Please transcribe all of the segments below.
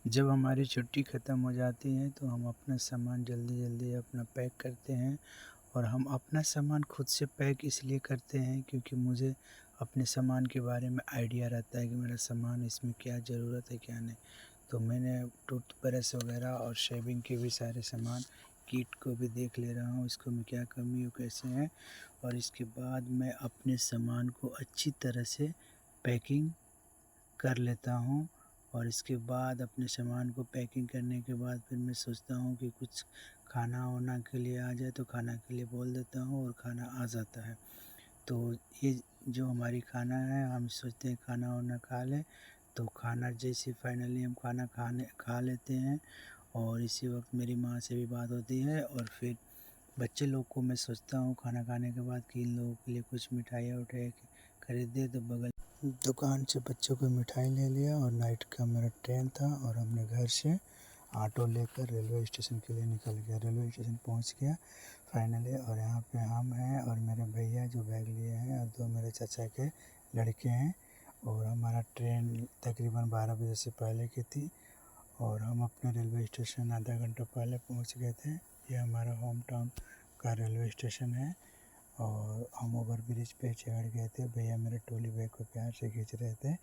जब हमारी छुट्टी ख़त्म हो जाती है तो हम अपना सामान जल्दी-जल्दी अपना पैक करते हैं और हम अपना सामान खुद से पैक इसलिए करते हैं क्योंकि मुझे अपने सामान के बारे में आइडिया रहता है कि मेरा सामान इसमें क्या ज़रूरत है, क्या नहीं। तो मैंने टूथब्रश वग़ैरह और शेविंग के भी सारे सामान किट को भी देख ले रहा हूँ, इसको में क्या कमी और कैसे है और इसके बाद मैं अपने सामान को अच्छी तरह से पैकिंग कर लेता हूँ और इसके बाद अपने सामान को पैकिंग करने के बाद फिर मैं सोचता हूँ कि कुछ खाना-वाना के लिए आ जाए तो खाना के लिए बोल देता हूँ और खाना आ जाता है। तो ये जो हमारी खाना है हम सोचते हैं खाना-वाना खा लें, तो खाना जैसे फाइनली हम खाना खा लेते हैं और इसी वक़्त मेरी माँ से भी बात होती है और फिर बच्चे लोग को मैं सोचता हूँ खाना खाने के बाद कि इन लोगों के लिए कुछ मिठाइयाँ-विठाइयाँ खरीद दें तो बगल दुकान से बच्चों को मिठाई ले लिया और नाइट का मेरा ट्रेन था और हमने घर से ऑटो लेकर रेलवे स्टेशन के लिए निकल गया। रेलवे स्टेशन पहुंच गया फाइनली और यहाँ पे हम हैं और मेरे भैया जो बैग लिए हैं और 2 मेरे चाचा के लड़के हैं और हमारा ट्रेन तकरीबन 12 बजे से पहले की थी और हम अपने रेलवे स्टेशन आधा घंटा पहले पहुँच गए थे। ये हमारा होम टाउन का रेलवे स्टेशन है और हम ओवर ब्रिज पे चढ़ गए थे। भैया मेरे ट्रॉली बैग को प्यार से खींच रहे थे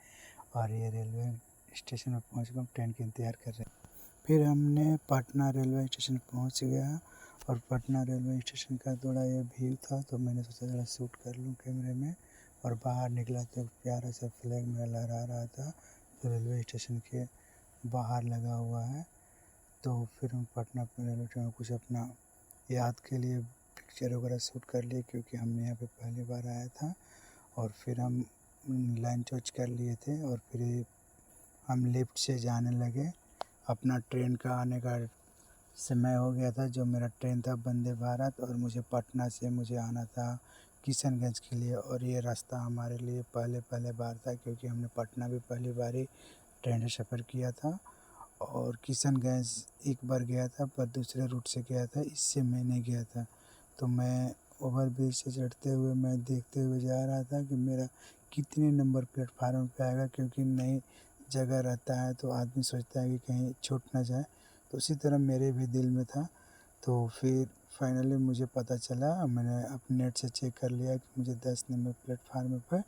और ये रेलवे स्टेशन में पहुँच कर हम ट्रेन का इंतज़ार कर रहे थे। फिर हमने पटना रेलवे स्टेशन पहुँच गया और पटना रेलवे स्टेशन का थोड़ा ये भीड़ था तो मैंने सोचा ज़रा शूट कर लूँ कैमरे में और बाहर निकला तो प्यारा सा फ्लैग मेरा लहरा रहा था जो रेलवे स्टेशन के बाहर लगा हुआ है। तो फिर हम पटना रेलवे स्टेशन में कुछ अपना याद के लिए पिक्चर वगैरह शूट कर लिए क्योंकि हमने यहाँ पे पहली बार आया था और फिर हम लंच वंच कर लिए थे और फिर हम लिफ्ट से जाने लगे। अपना ट्रेन का आने का समय हो गया था जो मेरा ट्रेन था वंदे भारत और मुझे पटना से मुझे आना था किशनगंज के लिए और ये रास्ता हमारे लिए पहले बार था क्योंकि हमने पटना भी पहली बार ही ट्रेन से सफ़र किया था और किशनगंज एक बार गया था पर दूसरे रूट से गया था, इससे मैं नहीं गया था। तो मैं ओवर ब्रिज से चढ़ते हुए मैं देखते हुए जा रहा था कि मेरा कितने नंबर प्लेटफार्म पे आएगा क्योंकि नई जगह रहता है तो आदमी सोचता है कि कहीं छूट ना जाए। तो उसी तरह मेरे भी दिल में था। तो फिर फाइनली मुझे पता चला मैंने अपने नेट से चेक कर लिया कि मुझे 10 नंबर प्लेटफार्म पे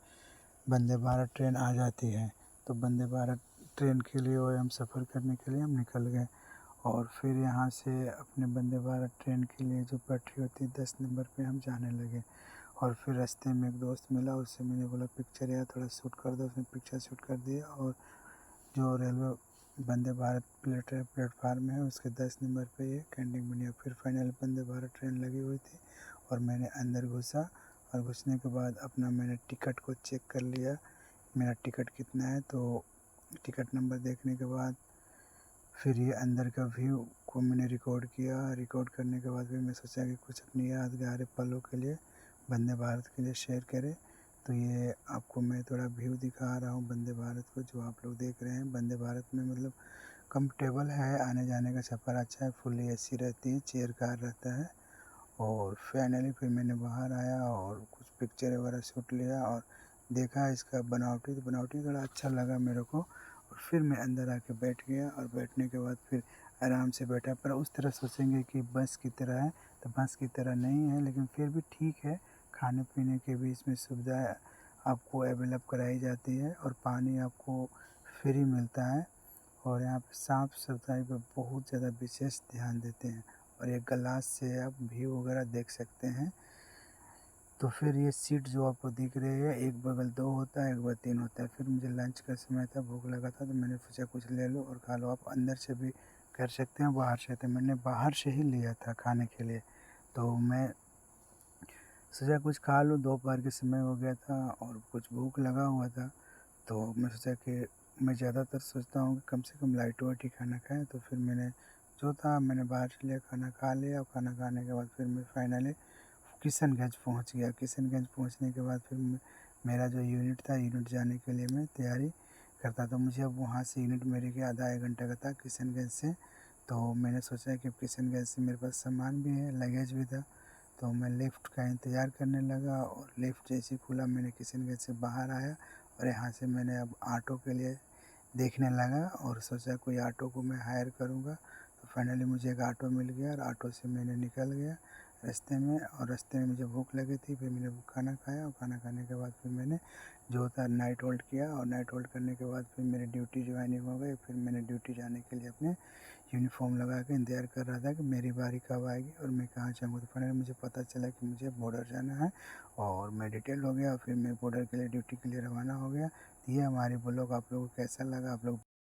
वंदे भारत ट्रेन आ जाती है। तो वंदे भारत ट्रेन के लिए और हम सफ़र करने के लिए हम निकल गए और फिर यहाँ से अपने वंदे भारत ट्रेन के लिए जो पटरी होती है 10 नंबर पे हम जाने लगे और फिर रास्ते में एक दोस्त मिला उससे मैंने बोला पिक्चर यार थोड़ा शूट कर दो, उसने पिक्चर शूट कर दिया और जो रेलवे वंदे भारत प्लेटफार्म है उसके 10 नंबर पे ये कैंटीन बनी है। फिर फाइनल वंदे भारत ट्रेन लगी हुई थी और मैंने अंदर घुसा और घुसने के बाद अपना मैंने टिकट को चेक कर लिया मेरा टिकट कितना है। तो टिकट नंबर देखने के बाद फिर ये अंदर का व्यू को मैंने रिकॉर्ड किया। रिकॉर्ड करने के बाद फिर मैं सोचा कि कुछ अपनी यादगार पलों के लिए वंदे भारत के लिए शेयर करें। तो ये आपको मैं थोड़ा व्यू दिखा रहा हूँ वंदे भारत को जो आप लोग देख रहे हैं। वंदे भारत में मतलब कंफर्टेबल है, आने जाने का सफ़र अच्छा है, फुल्ली एसी रहती है, चेयर कार रहता है। और फाइनली फिर मैंने बाहर आया और कुछ पिक्चर वगैरह शूट लिया और देखा इसका बनावटी तो बनावटी थोड़ा अच्छा लगा मेरे को और फिर मैं अंदर आके बैठ गया और बैठने के बाद फिर आराम से बैठा। पर उस तरह सोचेंगे कि बस की तरह है तो बस की तरह नहीं है लेकिन फिर भी ठीक है। खाने पीने की भी इसमें सुविधाएँ आपको अवेलेबल कराई जाती है और पानी आपको फ्री मिलता है और यहाँ पे साफ़ सफाई पे बहुत ज़्यादा विशेष ध्यान देते हैं और एक ग्लास से आप व्यू वगैरह देख सकते हैं। तो फिर ये सीट जो आपको दिख रही है एक बगल 2 होता है, एक बगल 3 होता है। फिर मुझे लंच का समय था, भूख लगा था तो मैंने सोचा कुछ ले लो और खा लो। आप अंदर से भी कर सकते हैं, बाहर से। तो मैंने बाहर से ही लिया था खाने के लिए। तो मैं सोचा कुछ खा लूँ, दोपहर के समय हो गया था और कुछ भूख लगा हुआ था। तो मैं सोचा कि मैं ज़्यादातर सोचता हूँ कि कम से कम लाइट वेट ही खाना खाएँ। तो फिर मैंने जो था मैंने बाहर से लिया, खाना खा लिया और खाना खाने के बाद फिर मैं फाइनली किशनगंज पहुँच गया। किशनगंज पहुँचने के बाद फिर मेरा जो यूनिट था, यूनिट जाने के लिए मैं तैयारी करता। तो मुझे अब वहाँ से यूनिट मेरे के आधा 1 घंटे का था किशनगंज से। तो मैंने सोचा कि किशनगंज से मेरे पास सामान भी है, लगेज भी था। तो मैं लिफ्ट का इंतज़ार करने लगा और लिफ्ट जैसे ही खुला मैंने किशनगंज से बाहर आया और यहाँ से मैंने अब ऑटो के लिए देखने लगा और सोचा कोई ऑटो को मैं हायर करूँगा। तो फाइनली मुझे एक ऑटो मिल गया और ऑटो से मैंने निकल गया रास्ते में, और रास्ते में मुझे भूख लगी थी। फिर मैंने खाना खाया और खाना खाने के बाद फिर मैंने जो था नाइट होल्ड किया, और नाइट होल्ड करने के बाद फिर मेरी ड्यूटी जॉइनिंग हो गई। फिर मैंने ड्यूटी जाने के लिए अपने यूनिफ़ॉर्म लगा के इंतज़ार कर रहा था कि मेरी बारी कब आएगी और मैं कहाँ जाऊँगा। तो फाइनली मुझे पता चला कि मुझे बॉर्डर जाना है, और मैं डिटेल हो गया और फिर मैं बॉर्डर के लिए ड्यूटी के लिए रवाना हो गया। ये हमारी ब्लॉग आप लोगों को कैसा लगा, आप लोग